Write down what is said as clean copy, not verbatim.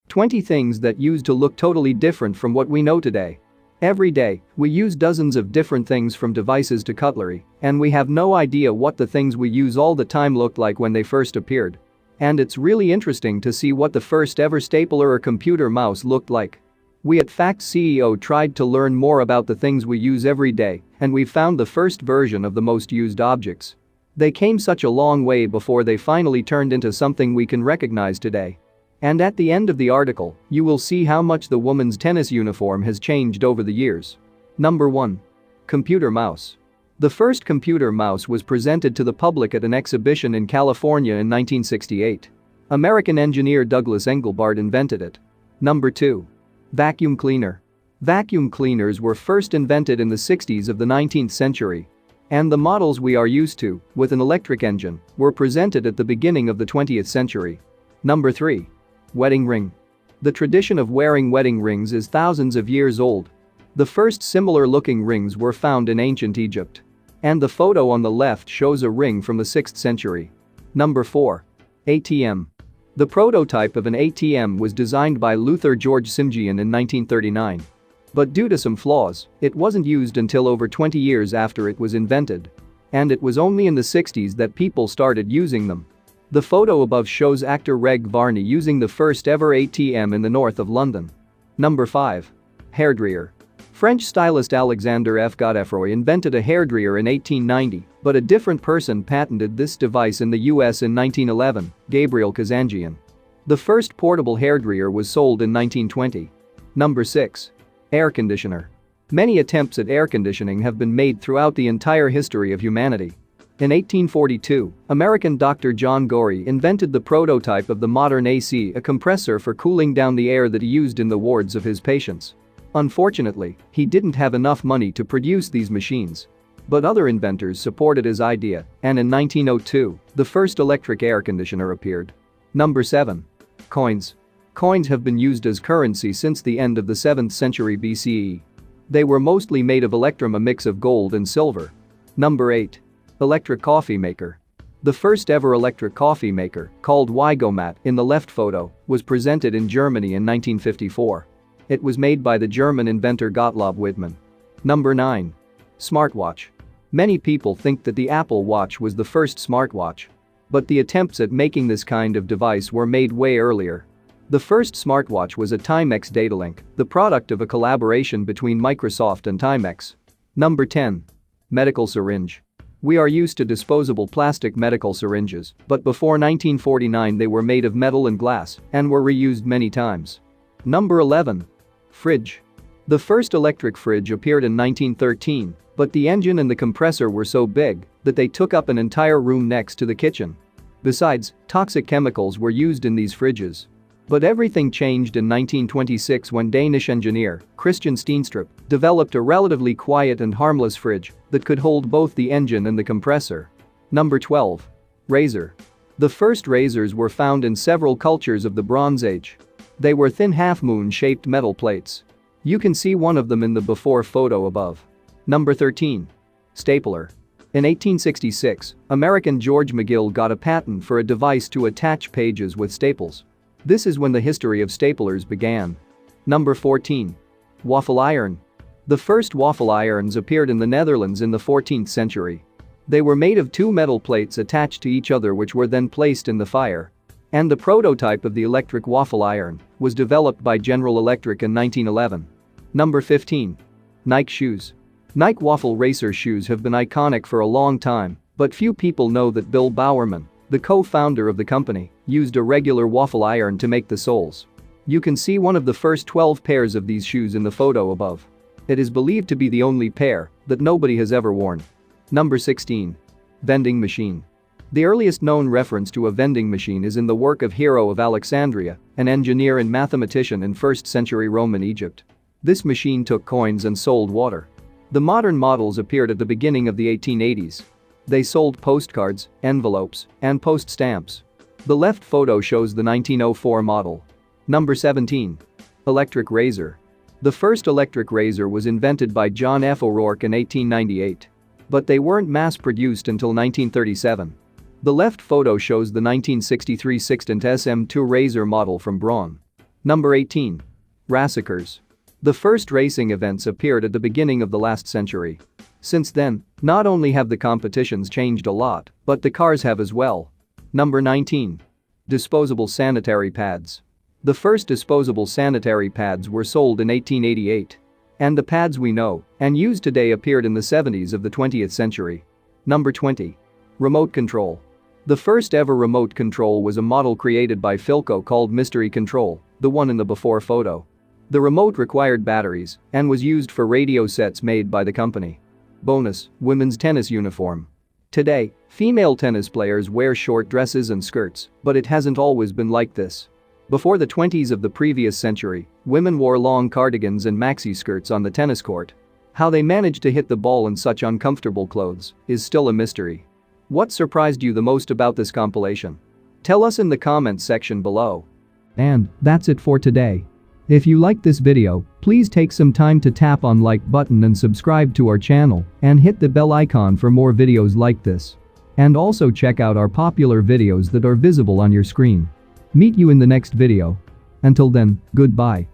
20 things that used to look totally different from what we know today. Every day, we use dozens of different things from devices to cutlery, and we have no idea what the things we use all the time looked like when they first appeared. And it's really interesting to see what the first ever stapler or computer mouse looked like. We at Facts CEO tried to learn more about the things we use every day, and we found the first version of the most used objects. They came such a long way before they finally turned into something we can recognize today. And at the end of the article, you will see how much the woman's tennis uniform has changed over the years. Number 1. Computer mouse. The first computer mouse was presented to the public at an exhibition in California in 1968. American engineer Douglas Engelbart invented it. Number 2. Vacuum cleaner. Vacuum cleaners were first invented in the 60s of the 19th century. And the models we are used to, with an electric engine, were presented at the beginning of the 20th century. Number 3. Wedding ring. The tradition of wearing wedding rings is thousands of years old. The first similar-looking rings were found in ancient Egypt. And the photo on the left shows a ring from the 6th century. Number 4. ATM. The prototype of an ATM was designed by Luther George Simjian in 1939. But due to some flaws, it wasn't used until over 20 years after it was invented. And it was only in the 60s that people started using them. The photo above shows actor Reg Varney using the first ever ATM in the north of London. Number 5. Hairdryer. French stylist Alexander F. Godefroy invented a hairdryer in 1890, but a different person patented this device in the US in 1911, Gabriel Kazanjian. The first portable hairdryer was sold in 1920. Number 6. Air conditioner. Many attempts at air conditioning have been made throughout the entire history of humanity. In 1842, American Dr. John Gorey invented the prototype of the modern AC, a compressor for cooling down the air that he used in the wards of his patients. Unfortunately, he didn't have enough money to produce these machines. But other inventors supported his idea, and in 1902, the first electric air conditioner appeared. Number 7. Coins. Coins have been used as currency since the end of the 7th century BCE. They were mostly made of electrum, a mix of gold and silver. Number 8. Electric coffee maker. The first ever electric coffee maker, called Weigomat in the left photo, was presented in Germany in 1954. It was made by the German inventor Gottlob Widmann. Number 9. Smartwatch. Many people think that the Apple Watch was the first smartwatch. But the attempts at making this kind of device were made way earlier. The first smartwatch was a Timex Datalink, the product of a collaboration between Microsoft and Timex. Number 10. Medical syringe. We are used to disposable plastic medical syringes, but before 1949 they were made of metal and glass and were reused many times. Number 11. Fridge. The first electric fridge appeared in 1913, but the engine and the compressor were so big that they took up an entire room next to the kitchen. Besides, toxic chemicals were used in these fridges. But everything changed in 1926 when Danish engineer Christian Steenstrup developed a relatively quiet and harmless fridge that could hold both the engine and the compressor. Number 12. Razor. The first razors were found in several cultures of the Bronze Age. They were thin half-moon-shaped metal plates. You can see one of them in the before photo above. Number 13. Stapler. In 1866, American George McGill got a patent for a device to attach pages with staples. This is when the history of staplers began. Number 14. Waffle iron. The first waffle irons appeared in the Netherlands in the 14th century. They were made of two metal plates attached to each other which were then placed in the fire. And the prototype of the electric waffle iron was developed by General Electric in 1911. Number 15. Nike shoes. Nike Waffle Racer shoes have been iconic for a long time, but few people know that Bill Bowerman, the co-founder of the company, used a regular waffle iron to make the soles. You can see one of the first 12 pairs of these shoes in the photo above. It is believed to be the only pair that nobody has ever worn. Number 16. Vending machine. The earliest known reference to a vending machine is in the work of Hero of Alexandria, an engineer and mathematician in 1st century Roman Egypt. This machine took coins and sold water. The modern models appeared at the beginning of the 1880s. They sold postcards, envelopes, and post stamps. The left photo shows the 1904 model. Number 17. Electric razor. The first electric razor was invented by John F. O'Rourke in 1898. But they weren't mass-produced until 1937. The left photo shows the 1963 Sextant SM2 razor model from Braun. Number 18. Racers. The first racing events appeared at the beginning of the last century. Since then, not only have the competitions changed a lot, but the cars have as well. Number 19. Disposable sanitary pads. The first disposable sanitary pads were sold in 1888. And the pads we know and use today appeared in the 70s of the 20th century. Number 20. Remote control. The first ever remote control was a model created by Philco called Mystery Control, the one in the before photo. The remote required batteries and was used for radio sets made by the company. Bonus: women's tennis uniform. Today, female tennis players wear short dresses and skirts, but it hasn't always been like this. Before the 20s of the previous century, women wore long cardigans and maxi skirts on the tennis court. How they managed to hit the ball in such uncomfortable clothes is still a mystery. What surprised you the most about this compilation? Tell us in the comments section below. And that's it for today. If you liked this video, please take some time to tap on like button and subscribe to our channel and hit the bell icon for more videos like this. And also check out our popular videos that are visible on your screen. Meet you in the next video. Until then, goodbye.